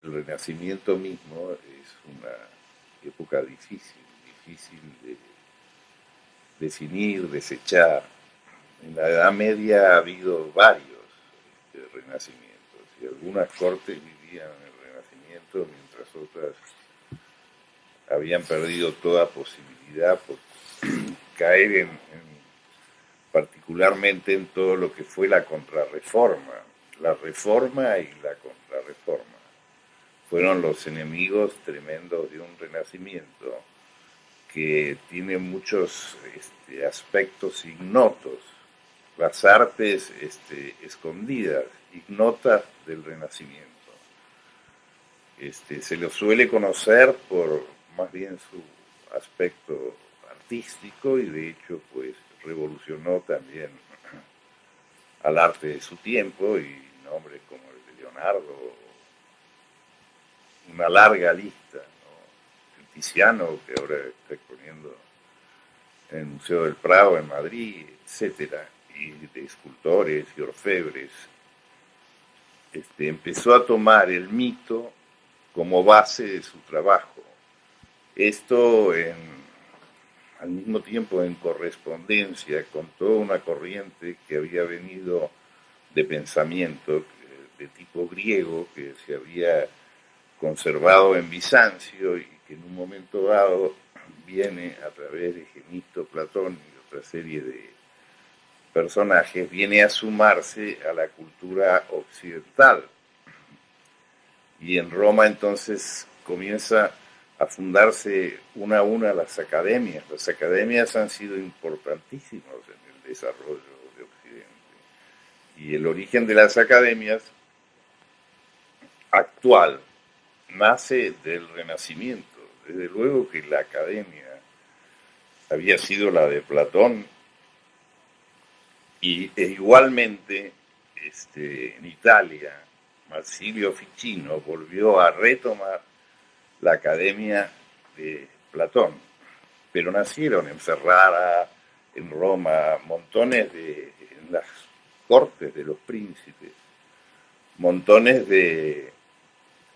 El Renacimiento mismo es una época difícil de definir, desechar. En la Edad Media ha habido varios renacimientos y algunas cortes vivían el Renacimiento mientras otras habían perdido toda posibilidad por caer particularmente en todo lo que fue la contrarreforma. La reforma y la contrarreforma fueron los enemigos tremendos de un renacimiento que tiene muchos aspectos ignotos, las artes escondidas, ignotas del Renacimiento. Se lo suele conocer por más bien su aspecto artístico y de hecho pues revolucionó también al arte de su tiempo y nombres como el de Leonardo, una larga lista, ¿no? El Tiziano, que ahora está exponiendo en el Museo del Prado en Madrid, etcétera, y de escultores y orfebres, empezó a tomar el mito como base de su trabajo. Esto al mismo tiempo en correspondencia con toda una corriente que había venido de pensamiento de tipo griego que se había conservado en Bizancio y que en un momento dado viene a través de Gemisto, Platón y otra serie de personajes, viene a sumarse a la cultura occidental. Y en Roma entonces comienza a fundarse una a una las academias. Las academias han sido importantísimas en el desarrollo de Occidente. Y el origen de las academias actual nace del Renacimiento. Desde luego que la academia había sido la de Platón e igualmente en Italia Marsilio Ficino volvió a retomar la academia de Platón, pero nacieron en Ferrara, en Roma, en las cortes de los príncipes, montones de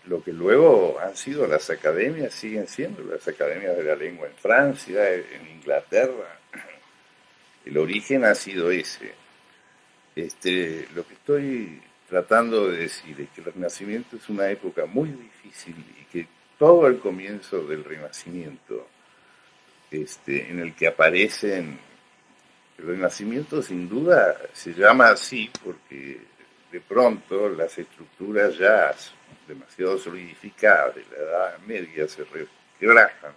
lo que luego han sido las academias, siguen siendo las academias de la lengua en Francia, en Inglaterra. El origen ha sido ese. Lo que estoy tratando de decir es que el Renacimiento es una época muy difícil y que todo el comienzo del Renacimiento, en el que aparecen, el Renacimiento sin duda se llama así porque de pronto las estructuras ya demasiado solidificadas de la Edad Media se quebrajan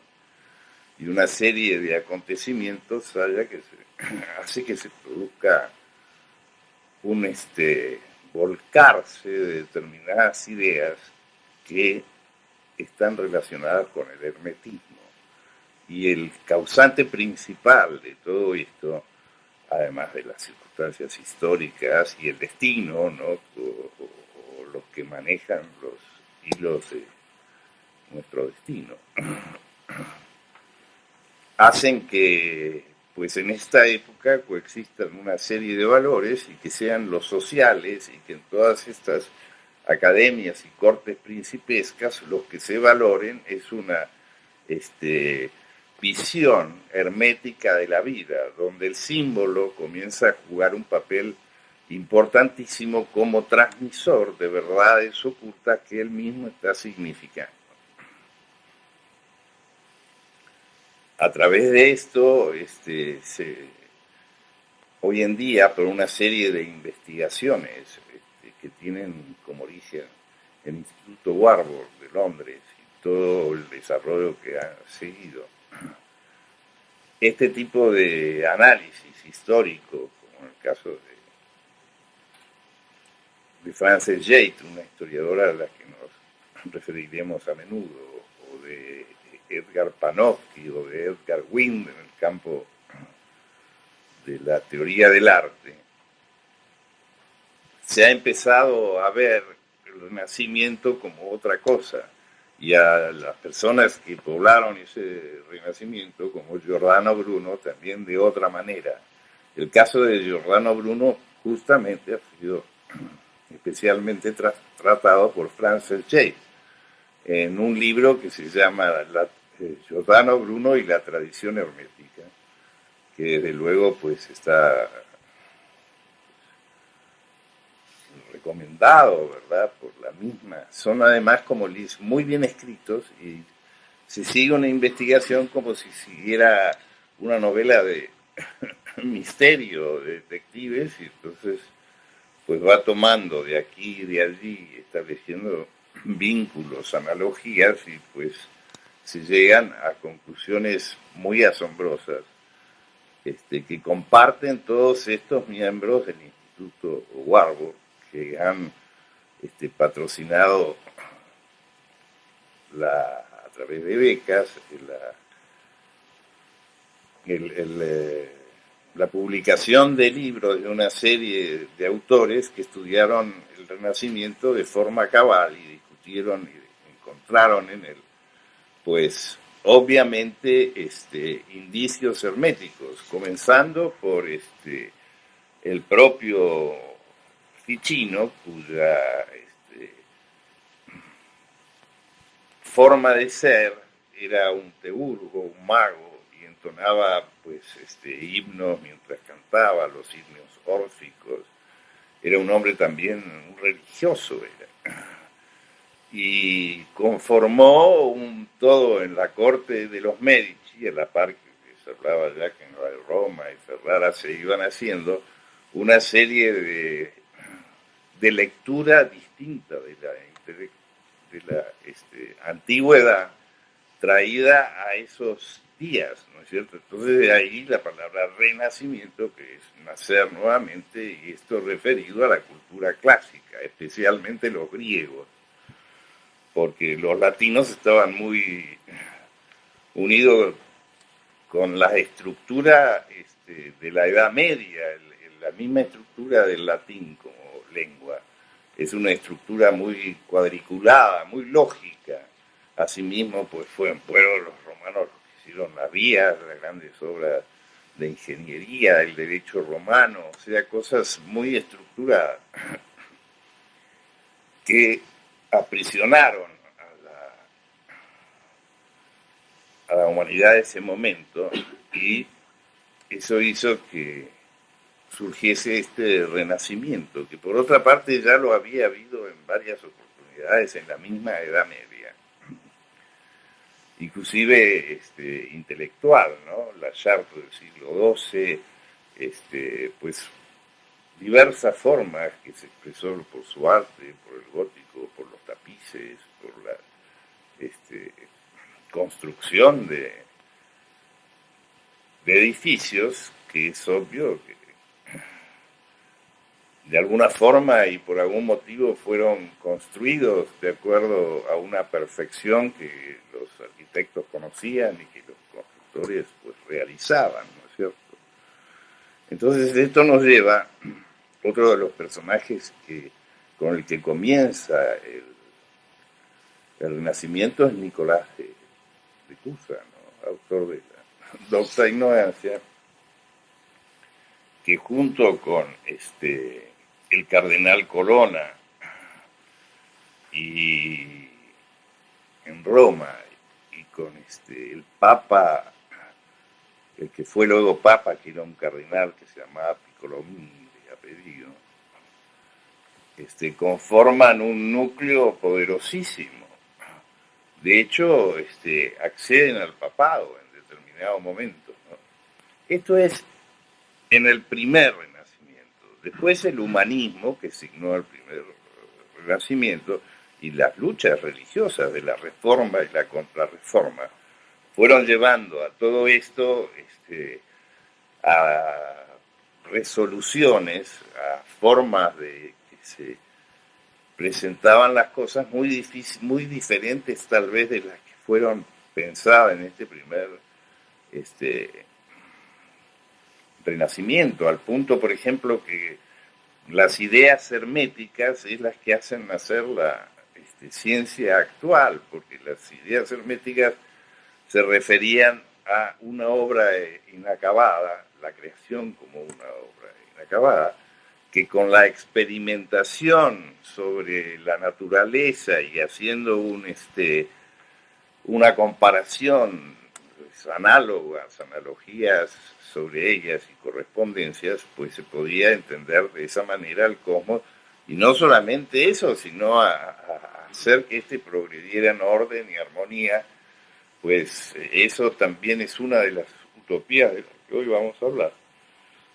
y una serie de acontecimientos hace que se produzca un volcarse de determinadas ideas que están relacionadas con el hermetismo. Y el causante principal de todo esto, además de las circunstancias históricas y el destino, ¿no? o los que manejan los hilos de nuestro destino, hacen que pues en esta época coexistan una serie de valores y que sean los sociales y que en todas estas academias y cortes principescas los que se valoren es una visión hermética de la vida, donde el símbolo comienza a jugar un papel importantísimo como transmisor de verdades ocultas que él mismo está significando. A través de esto, hoy en día, por una serie de investigaciones que tienen como origen el Instituto Warburg de Londres y todo el desarrollo que ha seguido, este tipo de análisis histórico, como en el caso de Frances Yates, una historiadora a la que nos referiremos a menudo, o de Edgar Panofsky o de Edgar Wind en el campo de la teoría del arte, se ha empezado a ver el Renacimiento como otra cosa y a las personas que poblaron ese Renacimiento como Giordano Bruno también de otra manera. El caso de Giordano Bruno justamente ha sido especialmente tratado por Frances Yates, en un libro que se llama Giordano Bruno y la tradición hermética, que desde luego pues está recomendado, ¿verdad? Por la misma. Son además como muy bien escritos y se sigue una investigación como si siguiera una novela de misterio, de detectives, y entonces pues va tomando de aquí y de allí, estableciendo vínculos, analogías, y pues se llegan a conclusiones muy asombrosas que comparten todos estos miembros del Instituto Warburg, que han patrocinado a través de becas la publicación de libros de una serie de autores que estudiaron el Renacimiento de forma cabal y discutieron y encontraron en él, pues obviamente indicios herméticos, comenzando por el propio Ficino, cuya forma de ser era un teurgo, un mago, y entonaba pues himnos mientras cantaba, los himnos órficos. Era un hombre también un religioso, era. Y conformó un todo en la corte de los Medici, en la par que se hablaba ya que en Roma y Ferrara se iban haciendo una serie de lectura distinta de la antigüedad traída a esos días, ¿no es cierto? Entonces de ahí la palabra renacimiento, que es nacer nuevamente, y esto referido a la cultura clásica, especialmente los griegos, porque los latinos estaban muy unidos con la estructura de la Edad Media, la misma estructura del latín como lengua. Es una estructura muy cuadriculada, muy lógica. Asimismo, pues fueron los romanos los que hicieron las vías, las grandes obras de ingeniería, el derecho romano, o sea, cosas muy estructuradas que aprisionaron a la humanidad de ese momento, y eso hizo que surgiese este renacimiento, que por otra parte ya lo había habido en varias oportunidades en la misma Edad Media, inclusive intelectual, ¿no? La Chartre del siglo XII, pues diversas formas que se expresó por su arte, por el gótico, por los tapices, por la construcción de edificios, que es obvio que de alguna forma y por algún motivo fueron construidos de acuerdo a una perfección que los arquitectos conocían y que los constructores pues realizaban, ¿no es cierto? Entonces esto nos lleva a otro de los personajes con el que comienza el Renacimiento, es Nicolás de Cusa, ¿no? Autor de la Docta Ignorancia, que junto con el cardenal Colonna y en Roma, y con el Papa, el que fue luego Papa, que era un cardenal que se llamaba Piccolomini de apellido, conforman un núcleo poderosísimo. De hecho, acceden al papado en determinado momento, ¿no? Esto es en el primer Renacimiento. Después el humanismo, que signó el primer Renacimiento, y las luchas religiosas de la reforma y la contrarreforma fueron llevando a todo esto a resoluciones, a formas de que se presentaban las cosas muy diferentes tal vez de las que fueron pensadas en este primer Renacimiento, al punto, por ejemplo, que las ideas herméticas es las que hacen nacer la ciencia actual, porque las ideas herméticas se referían a una obra inacabada, la creación como una obra inacabada, que con la experimentación sobre la naturaleza y haciendo una comparación, pues, análogas, analogías sobre ellas y correspondencias, pues se podía entender de esa manera el cosmos, y no solamente eso, sino a hacer que progrediera en orden y armonía. Pues eso también es una de las utopías de las que hoy vamos a hablar,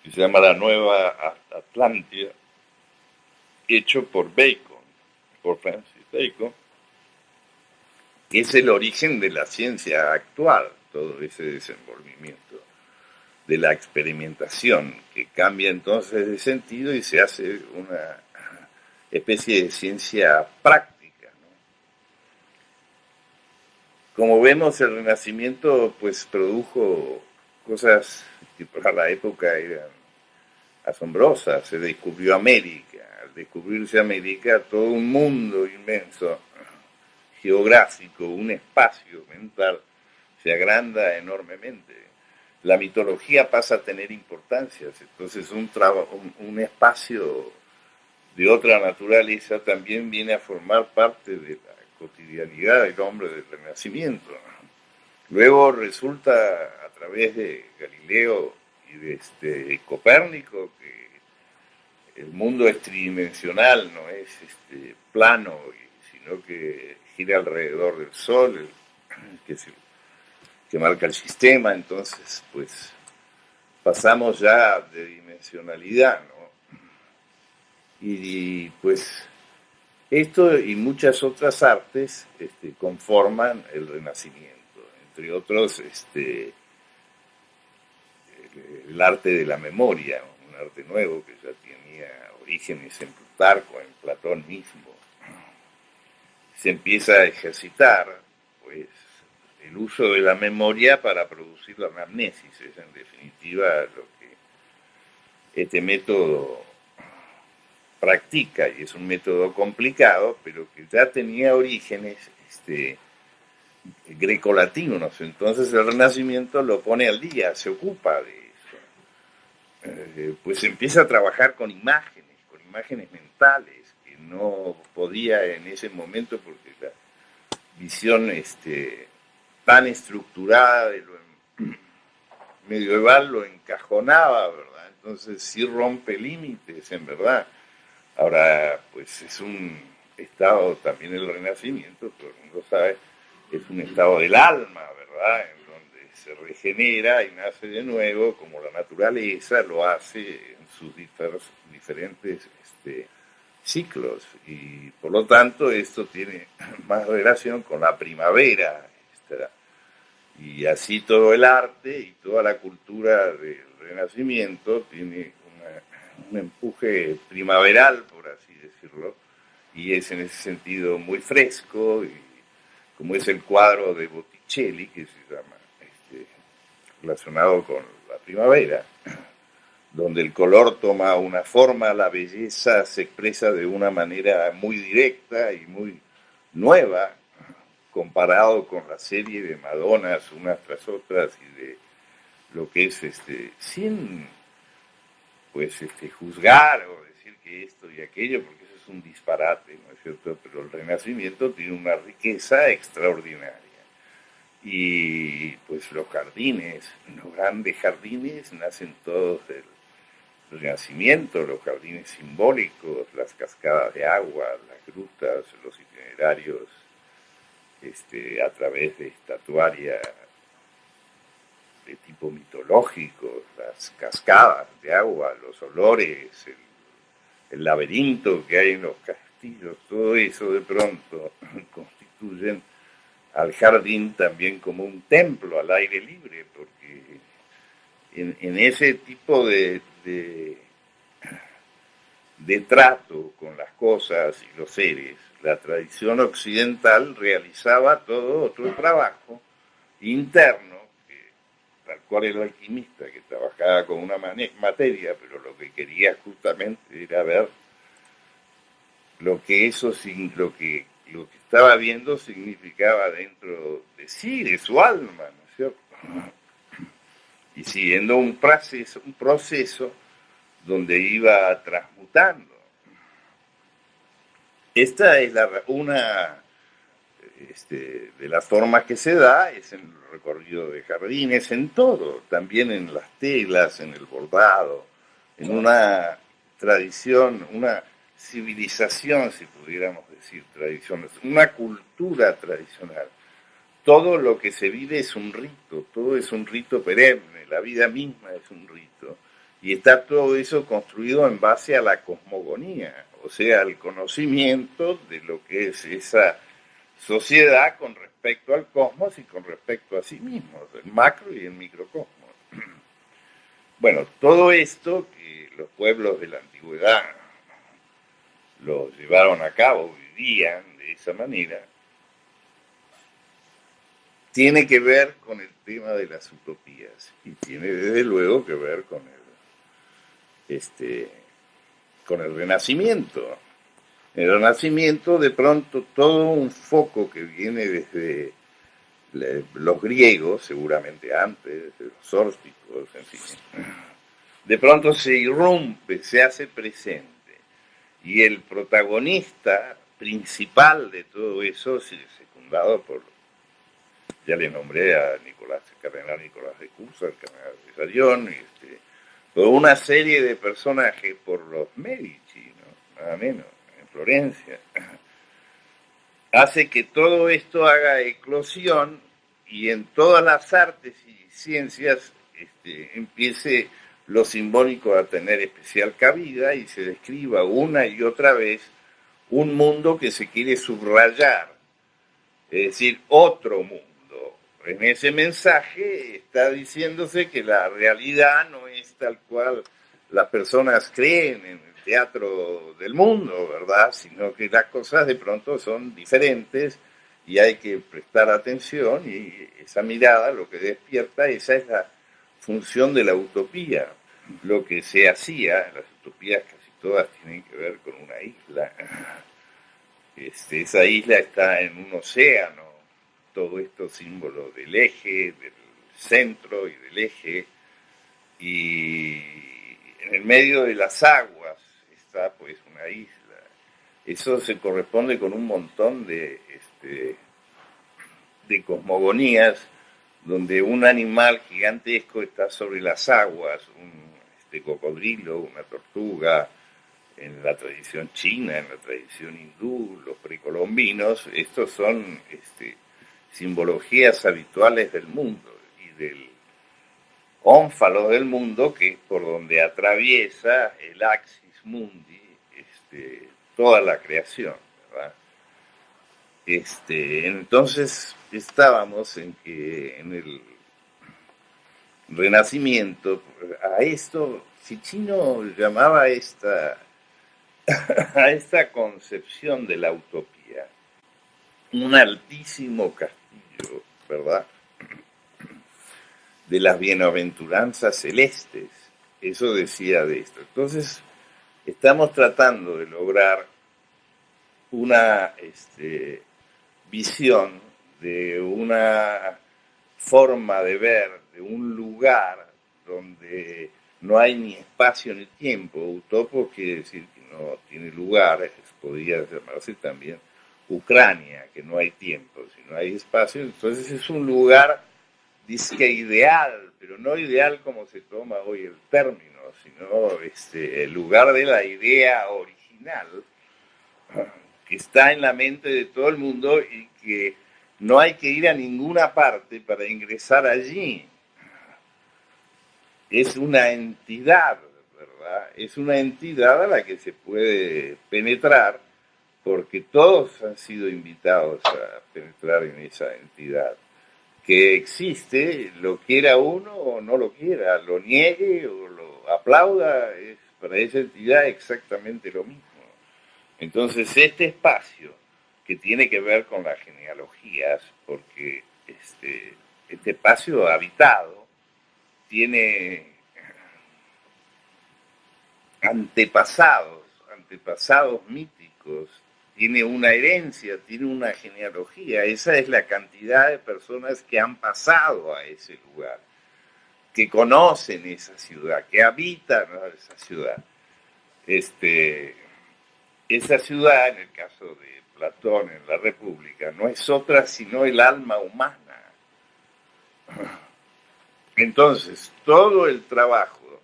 que se llama la Nueva Atlántida, hecho por Bacon, por Francis Bacon, que es el origen de la ciencia actual, todo ese desenvolvimiento de la experimentación, que cambia entonces de sentido y se hace una especie de ciencia práctica, ¿no? Como vemos, el Renacimiento pues produjo cosas que para la época eran asombrosas. Se descubrió América. Al descubrirse América, todo un mundo inmenso, geográfico, un espacio mental, se agranda enormemente. La mitología pasa a tener importancias. Entonces un espacio de otra naturaleza también viene a formar parte de la cotidianidad del hombre del Renacimiento. Luego resulta, a través de Galileo y de Copérnico, que el mundo es tridimensional, no es plano, sino que gira alrededor del Sol, que marca el sistema. Entonces, pues pasamos ya de dimensionalidad, ¿no? Y pues esto y muchas otras artes conforman el Renacimiento, entre otros el arte de la memoria, un arte nuevo que ya tenía orígenes en Plutarco, en Platón mismo. Se empieza a ejercitar pues el uso de la memoria para producir la anamnesis. Es en definitiva lo que este método practica, y es un método complicado, pero que ya tenía orígenes grecolatinos. Entonces el Renacimiento lo pone al día, se ocupa de eso. Pues empieza a trabajar con imágenes mentales, que no podía en ese momento porque la visión tan estructurada de lo medieval lo encajonaba, ¿verdad? Entonces sí rompe límites, en verdad. Ahora, pues es un estado también el Renacimiento, todo el mundo sabe, es un estado del alma, ¿verdad? En donde se regenera y nace de nuevo, como la naturaleza lo hace en sus diferentes ciclos. Y por lo tanto esto tiene más relación con la primavera. Y así todo el arte y toda la cultura del Renacimiento tiene un empuje primaveral, por así decirlo, y es en ese sentido muy fresco, y como es el cuadro de Botticelli, que se llama relacionado con la primavera, donde el color toma una forma, la belleza se expresa de una manera muy directa y muy nueva, comparado con la serie de Madonas unas tras otras y de lo que es sin pues juzgar o decir que esto y aquello, porque eso es un disparate, ¿no es cierto? Pero el Renacimiento tiene una riqueza extraordinaria. Y pues los jardines, los grandes jardines nacen todos del Renacimiento, los jardines simbólicos, las cascadas de agua, las grutas, los itinerarios a través de estatuaria de tipo mitológico, las cascadas de agua, los olores, el laberinto que hay en los castillos, todo eso de pronto constituyen al jardín también como un templo al aire libre, porque en ese tipo de trato con las cosas y los seres, la tradición occidental realizaba todo otro trabajo interno, tal cual el alquimista, que trabajaba con una materia, pero lo que quería justamente era ver lo que lo que estaba viendo significaba dentro de sí, de su alma, ¿no es cierto? Y siguiendo un proceso donde iba transmutando. Esta es una de las formas que se da, es en el recorrido de jardines, en todo, también en las telas, en el bordado, en una tradición, una civilización, si pudiéramos decir tradiciones, una cultura tradicional. Todo lo que se vive es un rito, todo es un rito perenne, la vida misma es un rito. Y está todo eso construido en base a la cosmogonía, o sea, el conocimiento de lo que es esa sociedad con respecto al cosmos y con respecto a sí mismos, el macro y el microcosmos. Bueno, todo esto que los pueblos de la antigüedad lo llevaron a cabo, vivían de esa manera, tiene que ver con el tema de las utopías y tiene desde luego que ver con el Renacimiento. En el Renacimiento, de pronto, todo un foco que viene desde los griegos, seguramente antes, de los órsicos, en fin, de pronto se irrumpe, se hace presente. Y el protagonista principal de todo eso, secundado por, ya le nombré a Nicolás, el cardenal Nicolás de Cusa, el cardenal de Sayón, toda una serie de personajes por los Medici, ¿no? Nada menos, en Florencia, hace que todo esto haga eclosión y en todas las artes y ciencias empiece lo simbólico a tener especial cabida y se describa una y otra vez un mundo que se quiere subrayar, es decir, otro mundo. En ese mensaje está diciéndose que la realidad no es tal cual las personas creen en el teatro del mundo, ¿verdad? Sino que las cosas de pronto son diferentes y hay que prestar atención y esa mirada lo que despierta, esa es la función de la utopía. Lo que se hacía, las utopías casi todas tienen que ver con una isla. Esa isla está en un océano, todo esto símbolo del eje, del centro y del eje, y en el medio de las aguas está pues una isla. Eso se corresponde con un montón de cosmogonías donde un animal gigantesco está sobre las aguas, un cocodrilo, una tortuga, en la tradición china, en la tradición hindú, los precolombinos, estos son simbologías habituales del mundo y del ónfalo del mundo, que es por donde atraviesa el axis mundi toda la creación, ¿verdad? Entonces estábamos en que en el Renacimiento, a esto, Ficino llamaba a esta concepción de la utopía un altísimo castillo, ¿verdad? De las bienaventuranzas celestes. Eso decía de esto. Entonces, estamos tratando de lograr una visión de una forma de ver, de un lugar donde no hay ni espacio ni tiempo. Utopo quiere decir que no tiene lugar, podría llamarse también Ucrania, que no hay tiempo, si no hay espacio. Entonces es un lugar, dice que ideal, pero no ideal como se toma hoy el término, sino el lugar de la idea original que está en la mente de todo el mundo y que no hay que ir a ninguna parte para ingresar allí. Es una entidad, ¿verdad? Es una entidad a la que se puede penetrar porque todos han sido invitados a penetrar en esa entidad. Que existe, lo quiera uno o no lo quiera, lo niegue o lo aplauda, es para esa entidad exactamente lo mismo. Entonces, este espacio que tiene que ver con las genealogías, porque este espacio habitado tiene antepasados míticos, tiene una herencia, tiene una genealogía. Esa es la cantidad de personas que han pasado a ese lugar. que conocen esa ciudad, que habitan esa ciudad. Esa ciudad, en el caso de Platón en la República, no es otra sino el alma humana. Entonces, todo el trabajo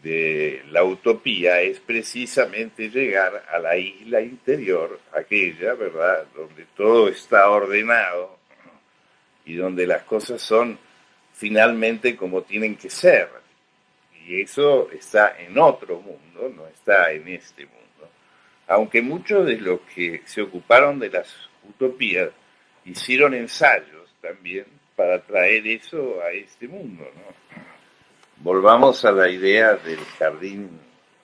de la utopía es precisamente llegar a la isla interior, aquella, ¿verdad?, donde todo está ordenado y donde las cosas son finalmente como tienen que ser. Y eso está en otro mundo, no está en este mundo. Aunque muchos de los que se ocuparon de las utopías hicieron ensayos también para traer eso a este mundo, ¿no? Volvamos a la idea del jardín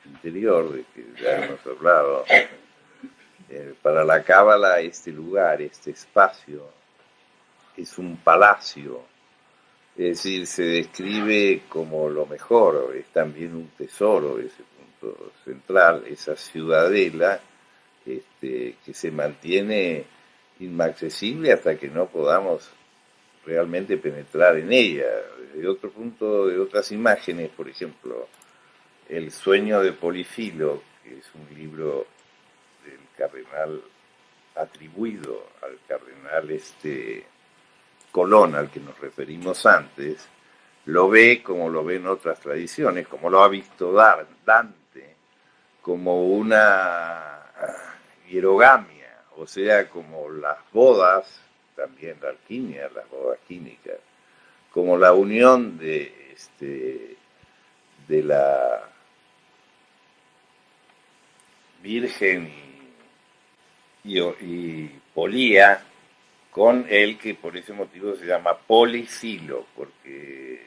interior, de que ya hemos hablado. Para la Cábala, este lugar, este espacio, es un palacio. Es decir, se describe como lo mejor, es también un tesoro ese punto central, esa ciudadela que se mantiene inaccesible hasta que no podamos realmente penetrar en ella. De otro punto, de otras imágenes, por ejemplo, El sueño de Polifilo, que es un libro del cardenal atribuido al cardenal Colón, al que nos referimos antes, lo ve como lo ven otras tradiciones, como lo ha visto Dante, como una hierogamia, o sea, como las bodas, también la alquimia, las bodas químicas, como la unión de la Virgen y Polía, con el que por ese motivo se llama Polifilo, porque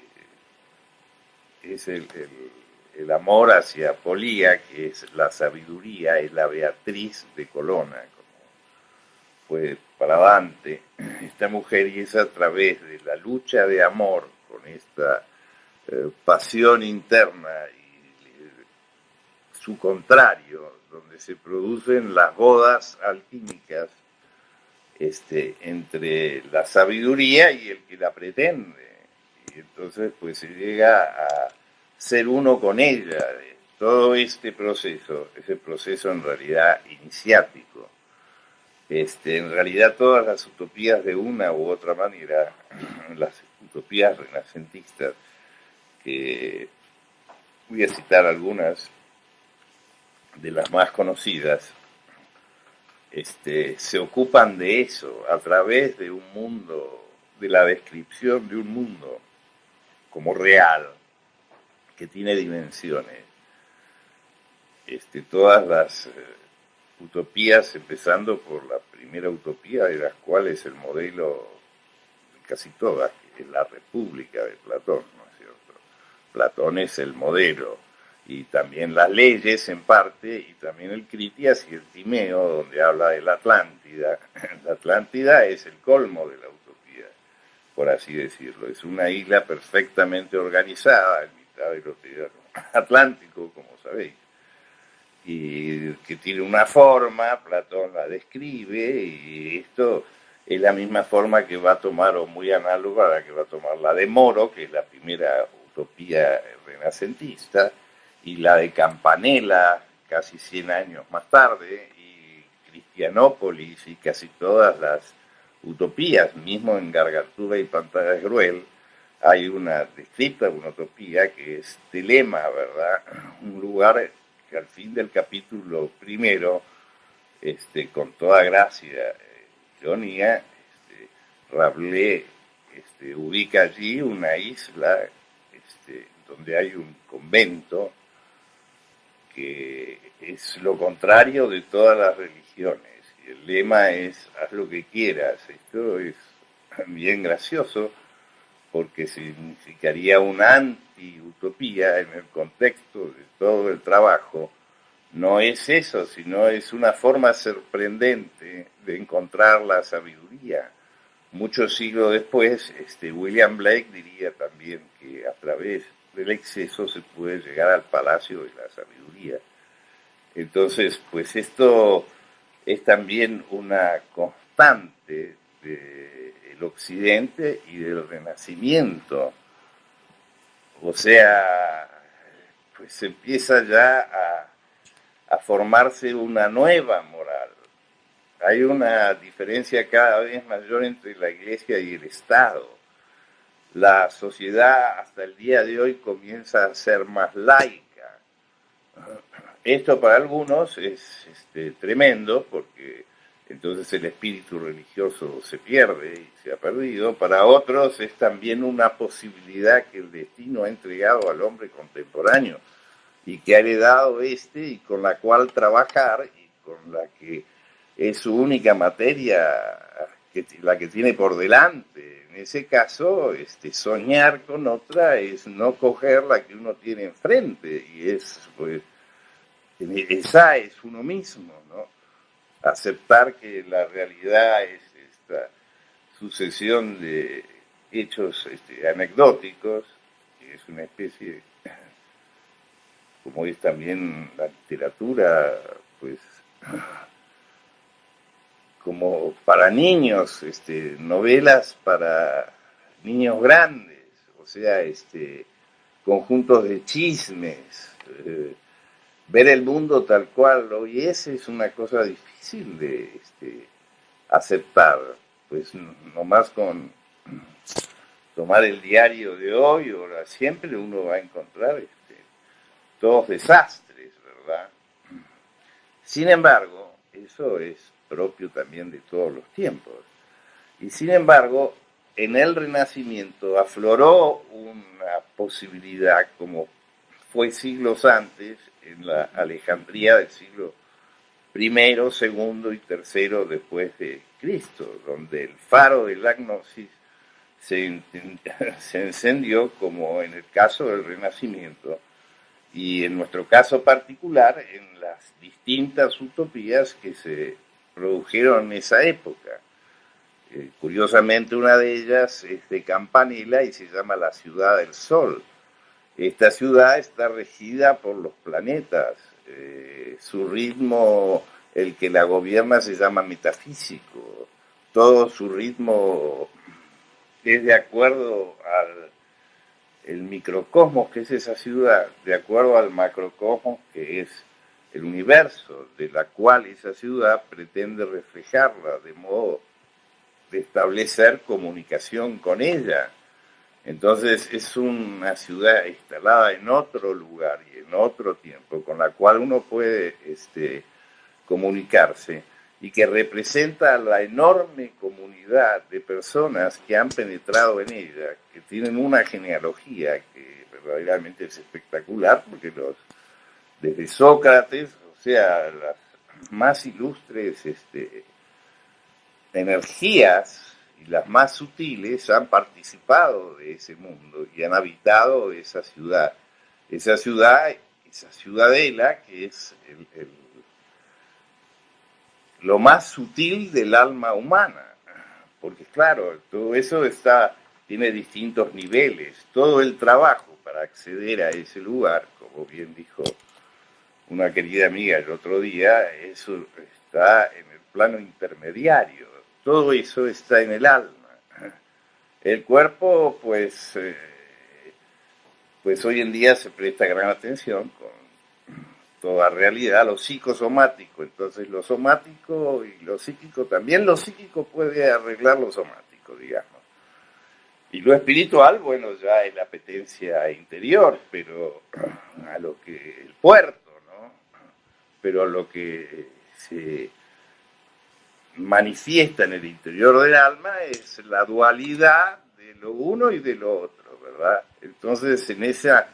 es el amor hacia Polía, que es la sabiduría, es la Beatriz de Colonna, como fue para Dante, esta mujer, y es a través de la lucha de amor con esta pasión interna y su contrario, donde se producen las bodas alquímicas entre la sabiduría y el que la pretende. Y entonces pues se llega a ser uno con ella. Todo este proceso, ese proceso en realidad iniciático, en realidad todas las utopías de una u otra manera, las utopías renacentistas, que voy a citar algunas de las más conocidas, se ocupan de eso a través de un mundo, de la descripción de un mundo como real, que tiene dimensiones. Todas las utopías, empezando por la primera utopía, de las cuales el modelo de casi todas, que es la República de Platón, ¿no es cierto? Platón es el modelo, y también las leyes en parte, y también el Critias y el Timeo, donde habla de la Atlántida. La Atlántida es el colmo de la utopía, por así decirlo. Es una isla perfectamente organizada en mitad del océano Atlántico, como sabéis, y que tiene una forma, Platón la describe, y esto es la misma forma que va a tomar, o muy análoga a la que va a tomar la de Moro, que es la primera utopía renacentista, y la de Campanella, casi 100 años más tarde, y Cristianópolis, y casi todas las utopías, mismo en Gargantúa y Pantalla Gruel, hay una descrita, una utopía que es Telema, ¿verdad? Un lugar que al fin del capítulo primero, con toda gracia, ironía, Rabelais ubica allí una isla donde hay un convento que es lo contrario de todas las religiones. Y el lema es, haz lo que quieras. Esto es bien gracioso porque significaría una anti-utopía en el contexto de todo el trabajo. No es eso, sino es una forma sorprendente de encontrar la sabiduría. Muchos siglos después, William Blake diría también que a través del exceso se puede llegar al palacio de la sabiduría. Entonces, pues esto es también una constante del Occidente y del Renacimiento. O sea, pues empieza ya a formarse una nueva moral. Hay una diferencia cada vez mayor entre la Iglesia y el Estado. La sociedad hasta el día de hoy comienza a ser más laica. Esto para algunos es tremendo porque entonces el espíritu religioso se pierde y se ha perdido. Para otros es también una posibilidad que el destino ha entregado al hombre contemporáneo y que ha heredado y con la cual trabajar y con la que es su única materia, la que tiene por delante. En ese caso, soñar con otra es no coger la que uno tiene enfrente y pues, esa es uno mismo, ¿no? Aceptar que la realidad es esta sucesión de hechos anecdóticos, que es una especie, como es también la literatura, pues como para niños, novelas para niños grandes, o sea, conjuntos de chismes, ver el mundo tal cual hoy es una cosa difícil de aceptar, pues nomás con tomar el diario de hoy o siempre uno va a encontrar todos desastres, ¿verdad? Sin embargo, eso es propio también de todos los tiempos. Y sin embargo, en el Renacimiento afloró una posibilidad como fue siglos antes, en la Alejandría del siglo I, segundo y tercero después de Cristo, donde el faro de la gnosis se encendió como en el caso del Renacimiento y en nuestro caso particular en las distintas utopías que se produjeron en esa época. Curiosamente una de ellas es de Campanella y se llama la Ciudad del Sol. Esta ciudad está regida por los planetas. Su ritmo, el que la gobierna, se llama metafísico. Todo su ritmo es de acuerdo al el microcosmos que es esa ciudad, de acuerdo al macrocosmos que es el universo, de la cual esa ciudad pretende reflejarla, de modo de establecer comunicación con ella. Entonces es una ciudad instalada en otro lugar y en otro tiempo, con la cual uno puede comunicarse y que representa la enorme comunidad de personas que han penetrado en ella, que tienen una genealogía que verdaderamente es espectacular, porque desde Sócrates, o sea, las más ilustres energías y las más sutiles han participado de ese mundo y han habitado esa ciudad, esa ciudadela que es lo más sutil del alma humana, porque claro, todo eso tiene distintos niveles, todo el trabajo para acceder a ese lugar, como bien dijo una querida amiga el otro día, eso está en el plano intermediario, todo eso está en el alma. El cuerpo, pues hoy en día se presta gran atención con toda realidad, lo psicosomático, entonces lo somático y lo psíquico, también lo psíquico puede arreglar lo somático, digamos. Y lo espiritual, bueno, ya es la apetencia interior, pero a lo que el puerto, ¿no? Pero a lo que se manifiesta en el interior del alma es la dualidad de lo uno y de lo otro, ¿verdad? Entonces, en esa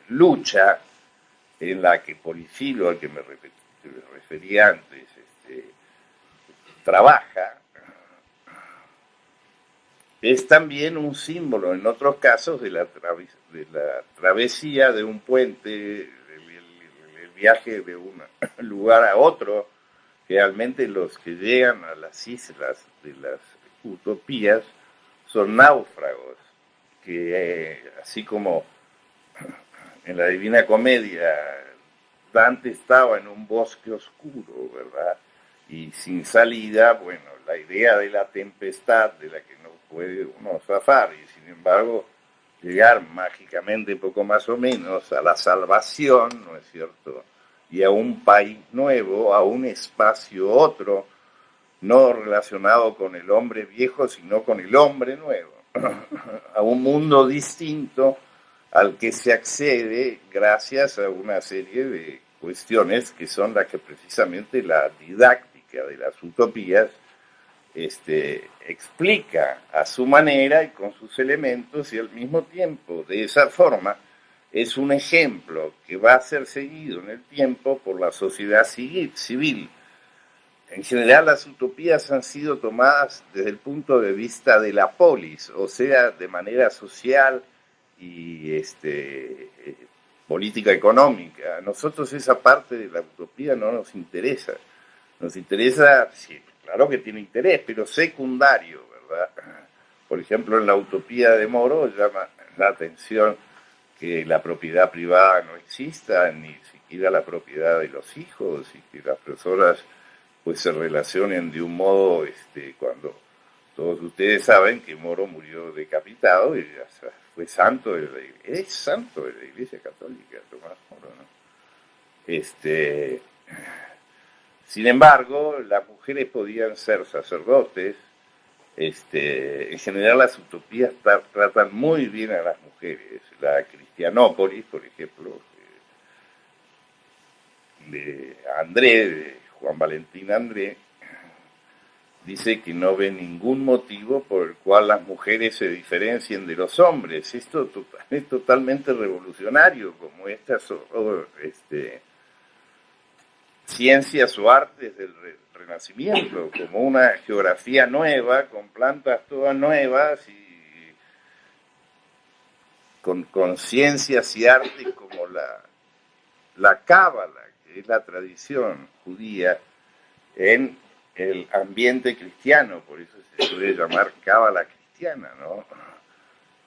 lucha en la que Policilo, al que me refería antes, trabaja, es también un símbolo, en otros casos, de la travesía de un puente, el viaje de un lugar a otro. Realmente los que llegan a las islas de las utopías son náufragos, que así como en la Divina Comedia Dante estaba en un bosque oscuro, ¿verdad? Y sin salida, bueno, la idea de la tempestad de la que no puede uno zafar, y sin embargo llegar mágicamente, poco más o menos, a la salvación, ¿no es cierto? Y a un país nuevo, a un espacio otro, no relacionado con el hombre viejo, sino con el hombre nuevo, a un mundo distinto al que se accede gracias a una serie de cuestiones que son las que precisamente la didáctica de las utopías explica a su manera y con sus elementos, y al mismo tiempo de esa forma es un ejemplo que va a ser seguido en el tiempo por la sociedad civil. En general, las utopías han sido tomadas desde el punto de vista de la polis, o sea, de manera social y política económica. A nosotros esa parte de la utopía no nos interesa. Nos interesa, sí, claro que tiene interés, pero secundario, ¿verdad? Por ejemplo, en la utopía de Moro llama la atención que la propiedad privada no exista, ni siquiera la propiedad de los hijos, y que las personas pues se relacionen de un modo, cuando todos ustedes saben que Moro murió decapitado y fue santo de la iglesia, es santo de la Iglesia Católica, Tomás Moro, ¿no? Sin embargo, las mujeres podían ser sacerdotes. En general, las utopías tratan muy bien a las mujeres. La Cristianópolis, por ejemplo, de André, de Juan Valentín André, dice que no ve ningún motivo por el cual las mujeres se diferencien de los hombres. Esto es totalmente revolucionario, como estas ciencias o artes del Renacimiento, como una geografía nueva, con plantas todas nuevas y con ciencias y artes como la cábala, que es la tradición judía en el ambiente cristiano, por eso se suele llamar cábala cristiana, ¿no?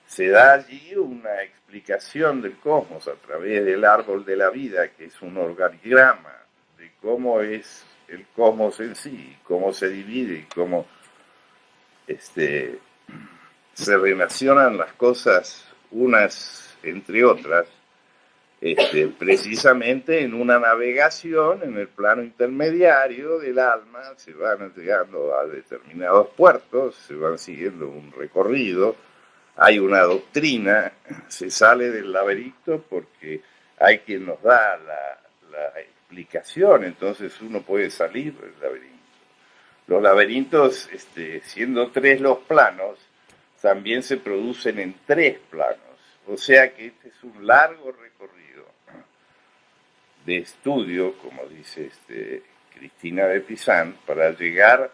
Se da allí una explicación del cosmos a través del árbol de la vida, que es un organigrama de cómo es el cosmos en sí, cómo se divide y cómo se relacionan las cosas unas entre otras, precisamente en una navegación en el plano intermediario del alma. Se van llegando a determinados puertos, se van siguiendo un recorrido, hay una doctrina, se sale del laberinto porque hay quien nos da la explicación, entonces uno puede salir del laberinto. Los laberintos, siendo tres los planos, también se producen en tres planos, o sea que este es un largo recorrido de estudio, como dice Cristina de Pizan, para llegar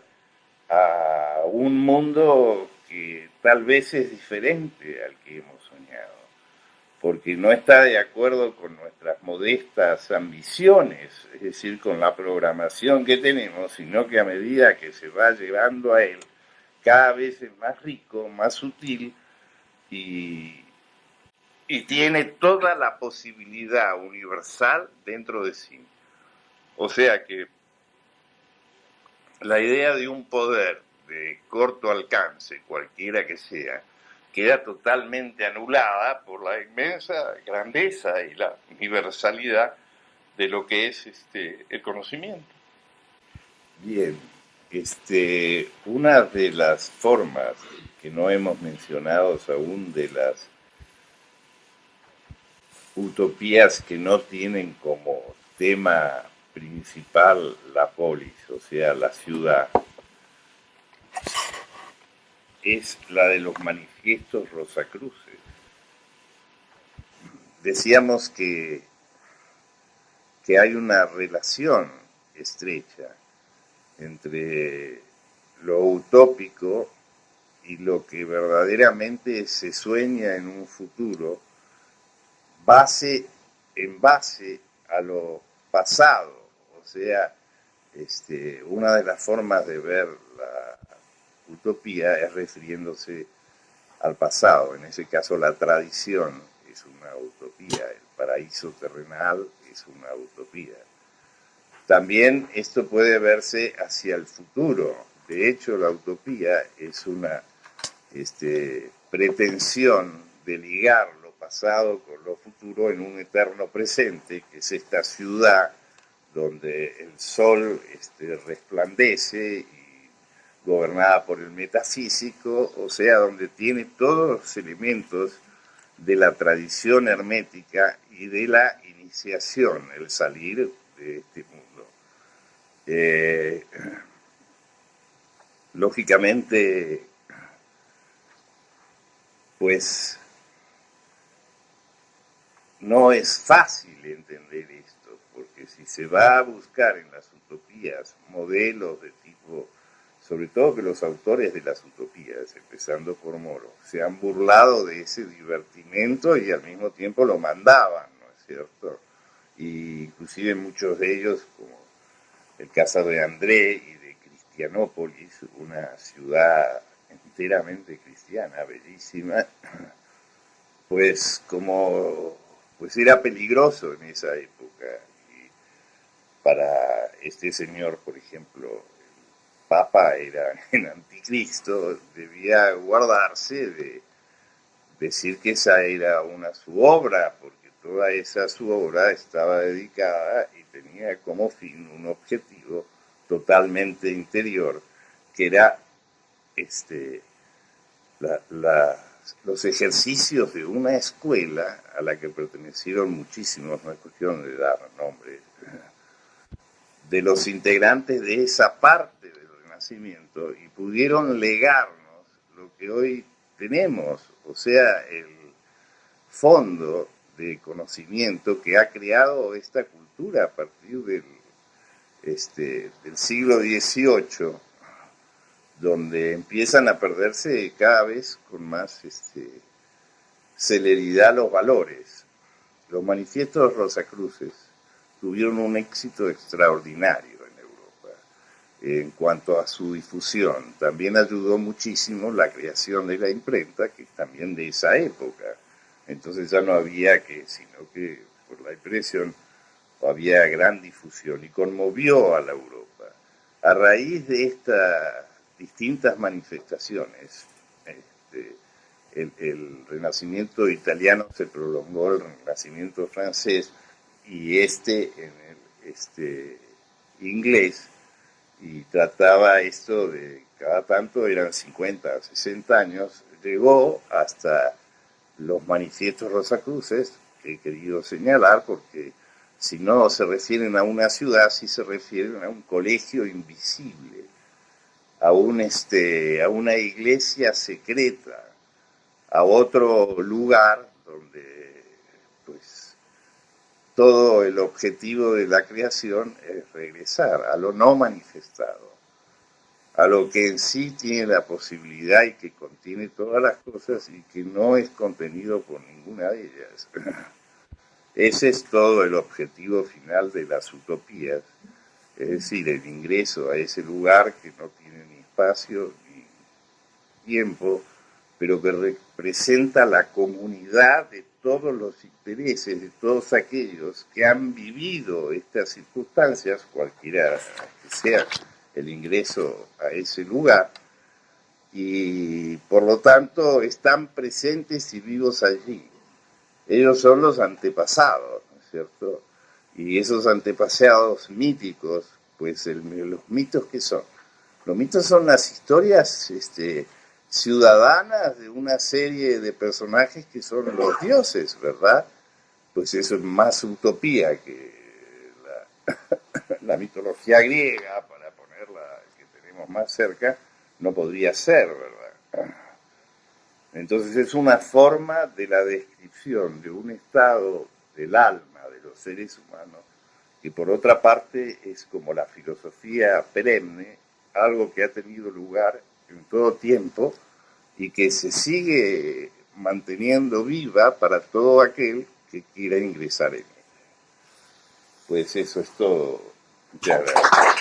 a un mundo que tal vez es diferente al que hemos soñado, porque no está de acuerdo con nuestras modestas ambiciones, es decir, con la programación que tenemos, sino que a medida que se va llevando a él, cada vez es más rico, más sutil y tiene toda la posibilidad universal dentro de sí. O sea que la idea de un poder de corto alcance, cualquiera que sea, queda totalmente anulada por la inmensa grandeza y la universalidad de lo que es el conocimiento. Bien, una de las formas que no hemos mencionado aún de las utopías que no tienen como tema principal la polis, o sea, la ciudad, es la de los manifiestos rosacruces. Decíamos que hay una relación estrecha entre lo utópico y lo que verdaderamente se sueña en un futuro, en base a lo pasado. O sea, una de las formas de ver la utopía es refiriéndose al pasado. En ese caso, la tradición es una utopía, el paraíso terrenal es una utopía. También esto puede verse hacia el futuro. De hecho, la utopía es una pretensión de ligar lo pasado con lo futuro en un eterno presente, que es esta ciudad donde el sol resplandece y gobernada por el metafísico, o sea, donde tiene todos los elementos de la tradición hermética y de la iniciación, el salir de este mundo. Lógicamente, pues no es fácil entender esto, porque si se va a buscar en las utopías modelos de tipo, sobre todo que los autores de las utopías, empezando por Moro, se han burlado de ese divertimento y al mismo tiempo lo mandaban, ¿no es cierto? Y inclusive muchos de ellos, como el caso de André y de Cristianópolis, una ciudad enteramente cristiana, bellísima, pues era peligroso en esa época. Y para este señor, por ejemplo, el Papa era el anticristo, debía guardarse de decir que esa era su obra, porque toda esa su obra estaba dedicada y tenía como fin un objetivo totalmente interior, que era los ejercicios de una escuela a la que pertenecieron muchísimos, no es cuestión de dar nombres, de los integrantes de esa parte del Renacimiento, y pudieron legarnos lo que hoy tenemos, o sea, el fondo de conocimiento que ha creado esta cultura a partir del siglo XVIII, donde empiezan a perderse cada vez con más celeridad los valores. Los manifiestos rosacruces tuvieron un éxito extraordinario en Europa en cuanto a su difusión. También ayudó muchísimo la creación de la imprenta, que es también de esa época. Entonces ya no había sino que por la impresión había gran difusión y conmovió a la Europa. A raíz de estas distintas manifestaciones, el Renacimiento italiano se prolongó, el Renacimiento francés y en el inglés, y trataba esto de cada tanto, eran 50, 60 años, llegó hasta los manifiestos rosacruces, que he querido señalar porque si no se refieren a una ciudad, sí se refieren a un colegio invisible, a una iglesia secreta, a otro lugar donde pues todo el objetivo de la creación es regresar a lo no manifestado, a lo que en sí tiene la posibilidad y que contiene todas las cosas y que no es contenido por ninguna de ellas. Ese es todo el objetivo final de las utopías, es decir, el ingreso a ese lugar que no tiene ni espacio ni tiempo, pero que representa la comunidad de todos los intereses, de todos aquellos que han vivido estas circunstancias, cualquiera que sea el ingreso a ese lugar, y por lo tanto están presentes y vivos allí. Ellos son los antepasados, ¿no es cierto? Y esos antepasados míticos, pues los mitos, ¿qué son? Los mitos son las historias ciudadanas de una serie de personajes que son los dioses, ¿verdad? Pues eso es más utopía que la mitología griega, para ponerla que tenemos más cerca, no podría ser, ¿verdad? Entonces es una forma de la descripción de un estado del alma de los seres humanos, que por otra parte es como la filosofía perenne, algo que ha tenido lugar en todo tiempo y que se sigue manteniendo viva para todo aquel que quiera ingresar en ella. Pues eso es todo. Muchas gracias.